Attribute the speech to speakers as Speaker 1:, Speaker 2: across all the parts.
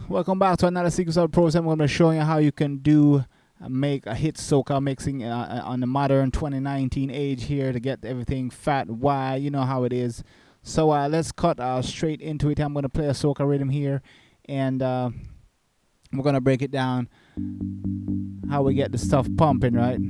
Speaker 1: Welcome back to another sequence of pros. I'm going to be showing you how you can make a hit soca mixing on the modern 2019 age here to get everything fat. Why? You know how it is. So let's cut straight into it. I'm going to play a soca rhythm here, and we're going to break it down how we get the stuff pumping, right?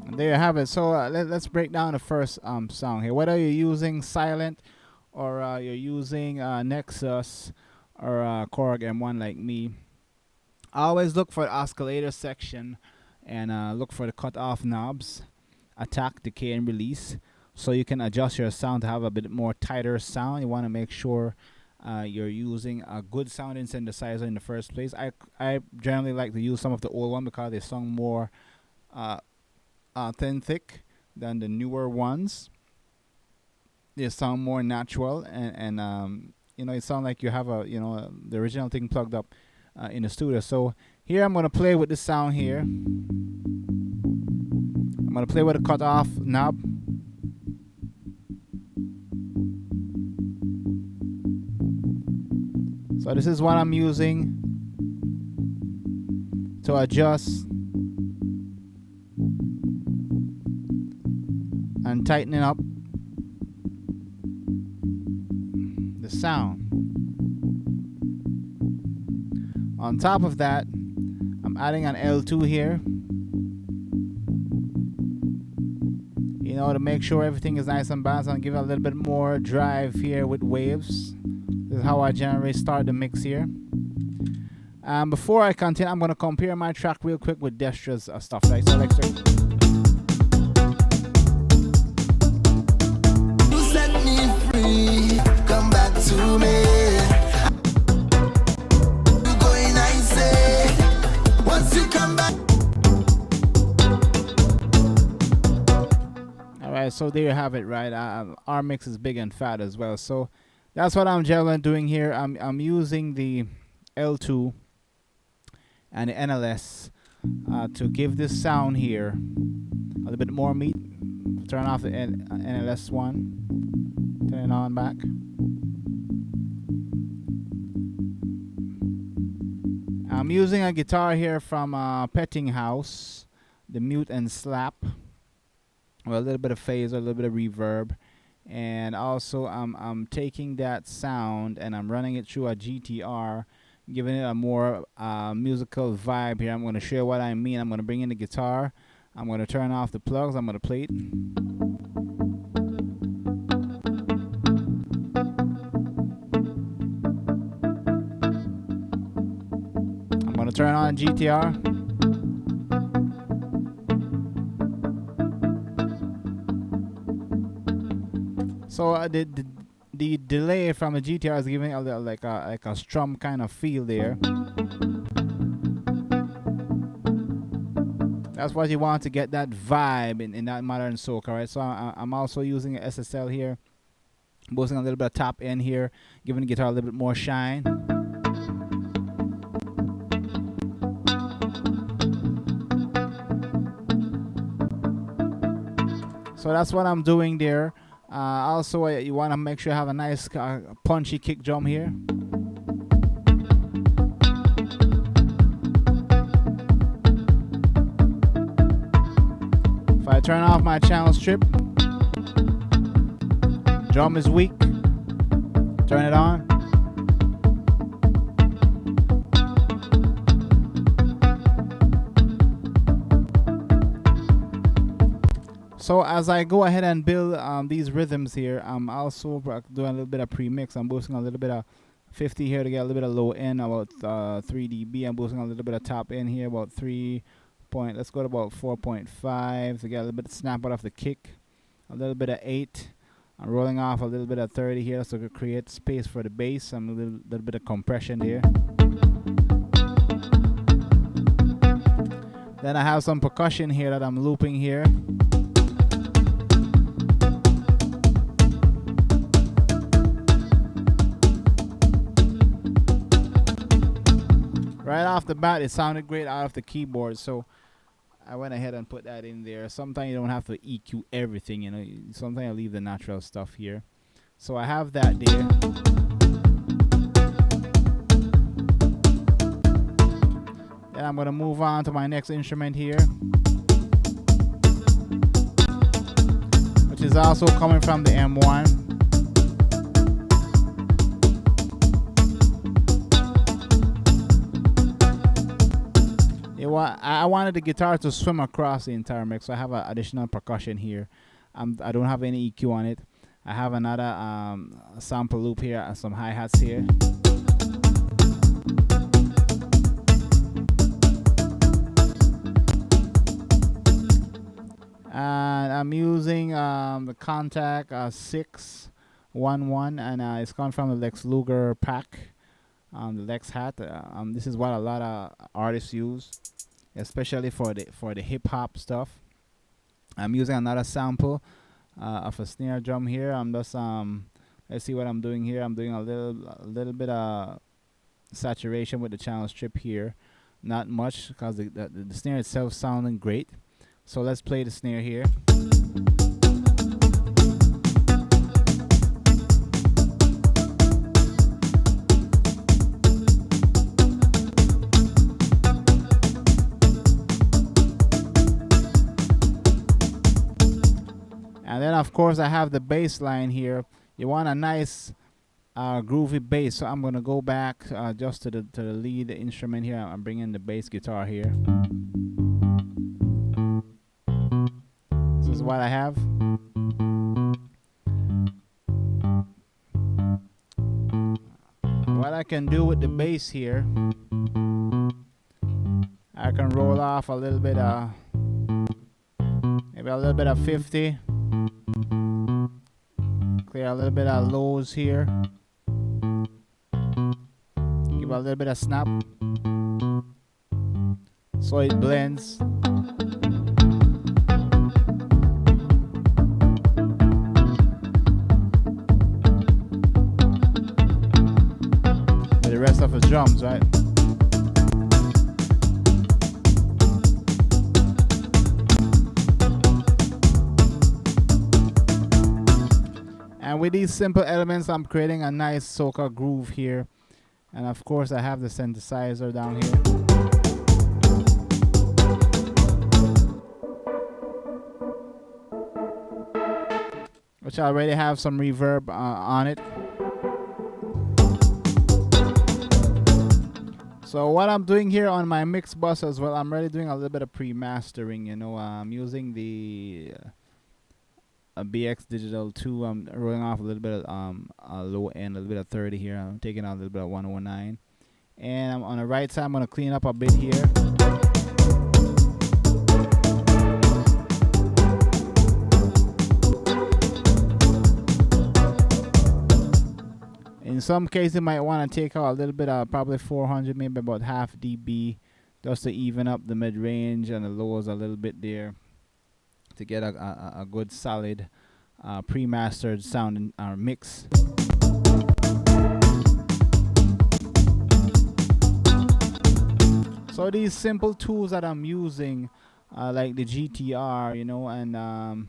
Speaker 1: There you have it. So let's break down the first song here. Whether you're using Silent or you're using Nexus or Korg M1 like me, always look for the oscillator section and look for the cutoff knobs, attack, decay, and release, so you can adjust your sound to have a bit more tighter sound. You want to make sure you're using a good sounding synthesizer in the first place. I generally like to use some of the old one because they sound more thick than the newer ones. They sound more natural, and it sounds like you have the original thing plugged up in the studio. So here I'm gonna play with the sound here. I'm gonna play with a cutoff knob. So this is what I'm using to adjust and tightening up the sound. On top of that, I'm adding an L2 here, to make sure everything is nice and balanced, and give it a little bit more drive here with waves. This is how I generally start the mix here. Before I continue, I'm going to compare my track real quick with Destra's stuff. Right? So like,
Speaker 2: come back to me. You're going, I say, once you come back.
Speaker 1: Alright, so there you have it, right? Our mix is big and fat as well. So that's what I'm generally doing here. I'm using the L2 and the NLS to give this sound here a little bit more meat. Turn off the NLS one. Turn it on back. I'm using a guitar here from Petting House, the Mute and Slap, with a little bit of phaser, a little bit of reverb, and also I'm taking that sound and I'm running it through a GTR, giving it a more musical vibe here. I'm going to share what I mean. I'm going to bring in the guitar. I'm going to turn off the plugs. I'm going to play it. I'm going to turn on GTR. So the delay from the GTR is giving like a strum kind of feel there. That's what you want to get that vibe in that modern soca, right? So I'm also using an SSL here, boosting a little bit of top end here, giving the guitar a little bit more shine. So that's what I'm doing there. Also, you want to make sure you have a nice punchy kick drum here. If I turn off my channel strip, drum is weak. Turn it on. So as I go ahead and build these rhythms here, I'm also doing a little bit of pre-mix. I'm boosting a little bit of 50 here to get a little bit of low end, about 3 dB. I'm boosting a little bit of top end here, about 3 point. Let's go to about 4.5 to get a little bit of snap out of the kick. A little bit of 8. I'm rolling off a little bit of 30 here so to create space for the bass. I'm a little bit of compression there. Then I have some percussion here that I'm looping here. Right off the bat, it sounded great out of the keyboard, so I went ahead and put that in there. Sometimes you don't have to EQ everything, you know. Sometimes I leave the natural stuff here. So I have that there. Then I'm gonna move on to my next instrument here, which is also coming from the M1. I wanted the guitar to swim across the entire mix, so I have additional percussion here. I don't have any EQ on it. I have another sample loop here and some hi-hats here. And I'm using the Contact 611, and it's come from the Lex Luger pack, the Lex hat. This is what a lot of artists use, especially for the hip hop stuff. I'm using another sample of a snare drum here. I'm just let's see what I'm doing here. I'm doing a little bit of saturation with the channel strip here, not much because the snare itself sounding great. So let's play the snare here. And then of course I have the bass line here. You want a nice groovy bass, so I'm gonna go back just to the lead instrument here. I'm bringing the bass guitar here. This is what I have. What I can do with the bass here, I can roll off a little bit maybe a little bit of 50. Clear a little bit of lows here. Give a little bit of snap so it blends. With the rest of the drums, right? And with these simple elements, I'm creating a nice soca groove here. And of course, I have the synthesizer down here. Which I already have some reverb on it. So what I'm doing here on my mix bus as well, I'm really doing a little bit of pre-mastering, you know. I'm using the a BX Digital 2. I'm rolling off a little bit of low end, a little bit of 30 here. I'm taking out a little bit of 109. And I'm on the right side, I'm going to clean up a bit here. In some cases, you might want to take out a little bit of probably 400, maybe about half dB, just to even up the mid-range and the lows a little bit there, to get a good solid pre-mastered sound in our mix. So these simple tools that I'm using, like the GTR, you know, and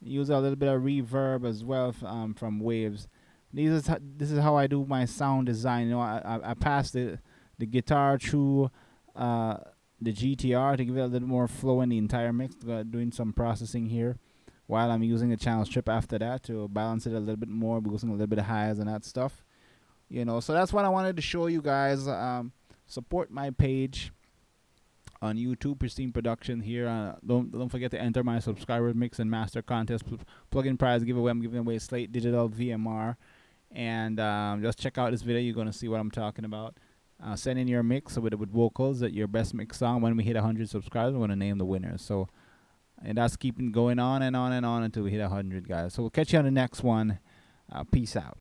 Speaker 1: use a little bit of reverb as well from Waves. This is how I do my sound design. You know, I pass the guitar through the GTR to give it a little more flow in the entire mix. Doing some processing here while I'm using the channel strip after that to balance it a little bit more, boosting a little bit of highs and that stuff. You know, so that's what I wanted to show you guys. Support my page on YouTube, Pristine Production here. Don't forget to enter my subscriber mix and master contest plugin prize giveaway. I'm giving away Slate Digital VMR. And just check out this video. You're gonna see what I'm talking about. Send in your mix with vocals, that your best mix song. When we hit 100 subscribers, we're gonna name the winners. So, and that's keeping going on and on and on until we hit 100, guys. So we'll catch you on the next one. Peace out.